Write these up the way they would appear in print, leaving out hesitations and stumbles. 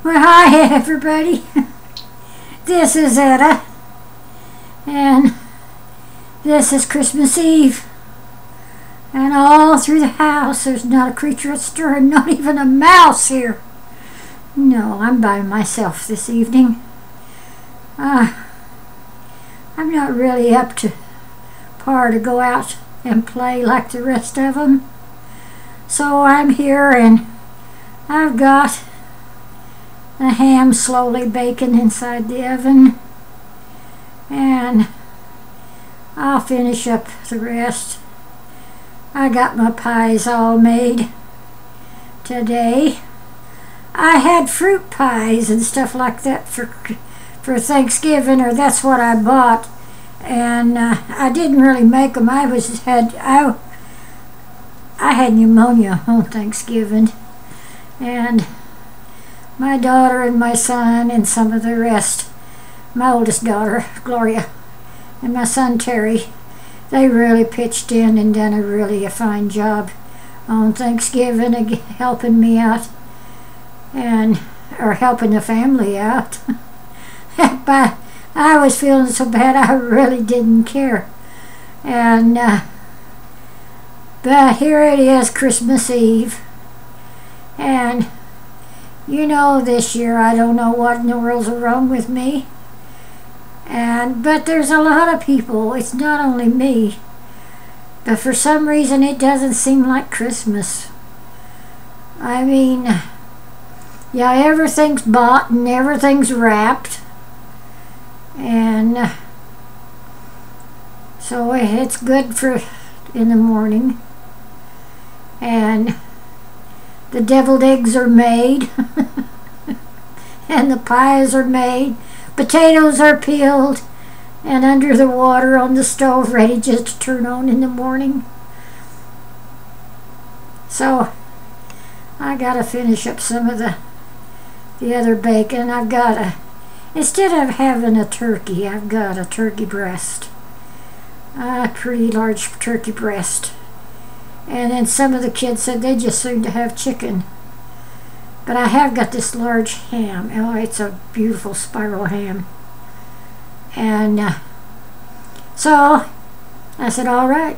Well, hi everybody. This is Etta, and this is Christmas Eve. And all through the house, there's not a creature stirring, not even a mouse here. No, I'm by myself this evening. I'm not really up to par to go out and play like the rest of them. So I'm here, and I've got the ham slowly baking inside the oven, and I'll finish up the rest. I got my pies all made today. I had fruit pies and stuff like that for Thanksgiving, or that's what I bought, and I didn't really make them. I had pneumonia on Thanksgiving, and my daughter and my son and some of the rest, my oldest daughter, Gloria, and my son, Terry, they really pitched in and done a fine job on Thanksgiving, helping me out, or helping the family out. But I was feeling so bad I really didn't care. And but here it is, Christmas Eve, and you know, this year I don't know what in the world's wrong with me. But there's a lot of people, it's not only me, but for some reason it doesn't seem like Christmas. I mean, yeah, everything's bought and everything's wrapped, and so it's good for in the morning, and the deviled eggs are made, and the pies are made, potatoes are peeled, and under the water on the stove ready just to turn on in the morning. So I gotta finish up some of the other bacon. Instead of having a turkey, I've got a turkey breast, a pretty large turkey breast. And then some of the kids said they just seem to have chicken. But I have got this large ham. Oh, it's a beautiful spiral ham. And so I said, all right.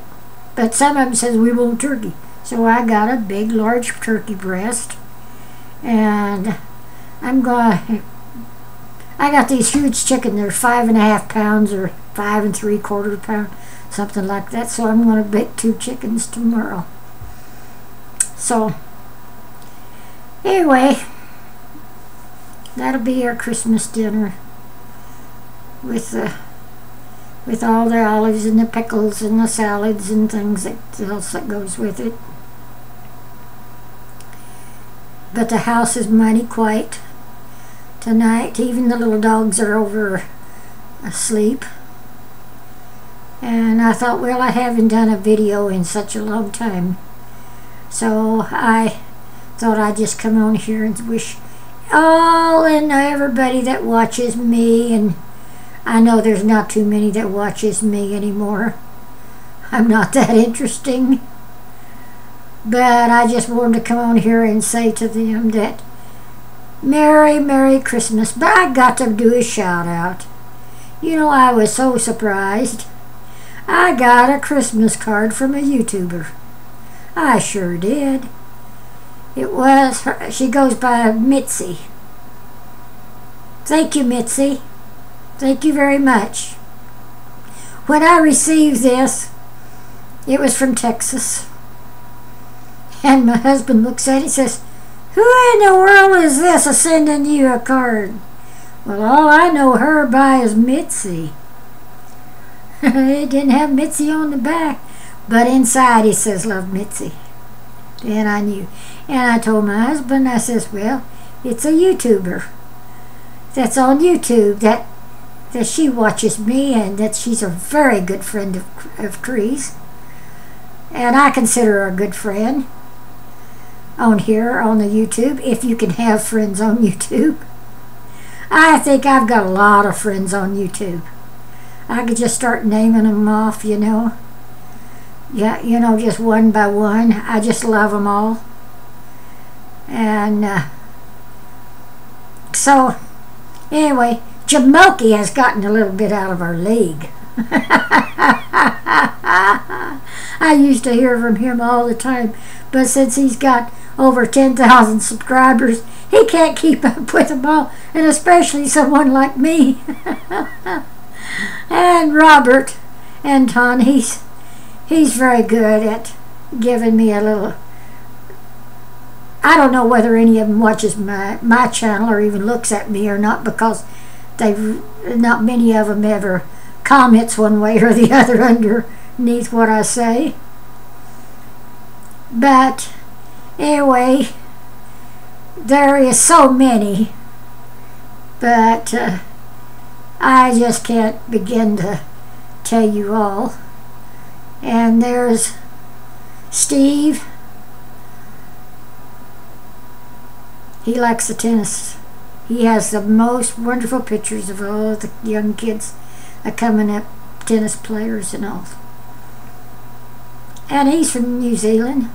But some of them says we want turkey. So I got a big, large turkey breast. And I got these huge chicken. They're 5.5 pounds or 5 3/4 pounds. Something like that. So I'm going to bake 2 chickens tomorrow. So anyway, that'll be our Christmas dinner with all the olives and the pickles and the salads and things else that goes with it. But the house is mighty quiet tonight. Even the little dogs are over asleep. And I thought, well, I haven't done a video in such a long time, so I thought I'd just come on here and wish all and everybody that watches me, and I know there's not too many that watches me anymore. I'm not that interesting, but I just wanted to come on here and say to them that Merry, Merry Christmas. But I got to do a shout out. You know, I was so surprised. I got a Christmas card from a YouTuber. I sure did. It was her. She goes by Mitzi. Thank you, Mitzi. Thank you very much. When I received this, it was from Texas. And my husband looks at it and says, who in the world is this sending you a card? Well, all I know her by is Mitzi. It didn't have Mitzi on the back, but inside it says, love, Mitzi. Then I knew. And I told my husband, I says, well, it's a YouTuber that's on YouTube that she watches me, and that she's a very good friend of Cree's. And I consider her a good friend on here on the YouTube, if you can have friends on YouTube. I think I've got a lot of friends on YouTube. I could just start naming them off, you know. Yeah, you know, just one by one. I just love them all. And So, anyway, Jamoki has gotten a little bit out of our league. I used to hear from him all the time, but since he's got over 10,000 subscribers, he can't keep up with them all, and especially someone like me. And Robert Anton, he's very good at giving me a little. I don't know whether any of them watches my channel or even looks at me or not, because not many of them ever comments one way or the other underneath what I say. But anyway, there is so many, but I just can't begin to tell you all. And there's Steve. He likes the tennis. He has the most wonderful pictures of all the young kids coming up, tennis players and all. And he's from New Zealand.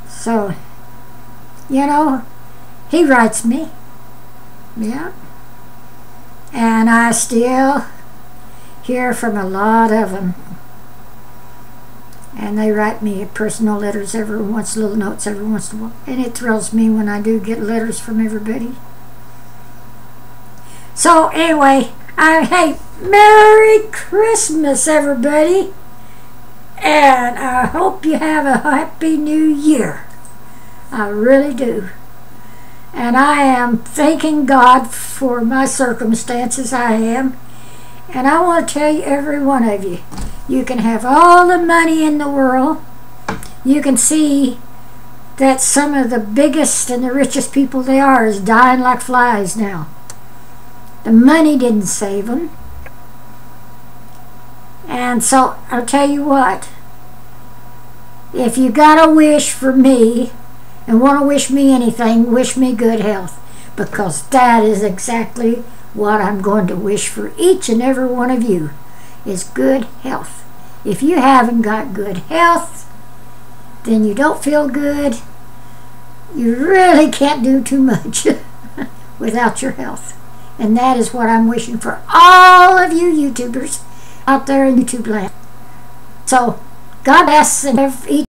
So, you know, he writes me. Yeah. And I still hear from a lot of them. And they write me personal letters every once, little notes every once in a while. And it thrills me when I do get letters from everybody. So anyway, hey, Merry Christmas, everybody. And I hope you have a happy new year. I really do. And I am thanking God for my circumstances. I am. And I want to tell you, every one of you, you can have all the money in the world. You can see that some of the biggest and the richest people they are is dying like flies now. The money didn't save them. And so, I'll tell you what. If you got a wish for me, and want to wish me anything, wish me good health. Because that is exactly what I'm going to wish for each and every one of you, is good health. If you haven't got good health, then you don't feel good. You really can't do too much without your health. And that is what I'm wishing for all of you YouTubers out there in YouTube land. So, God bless each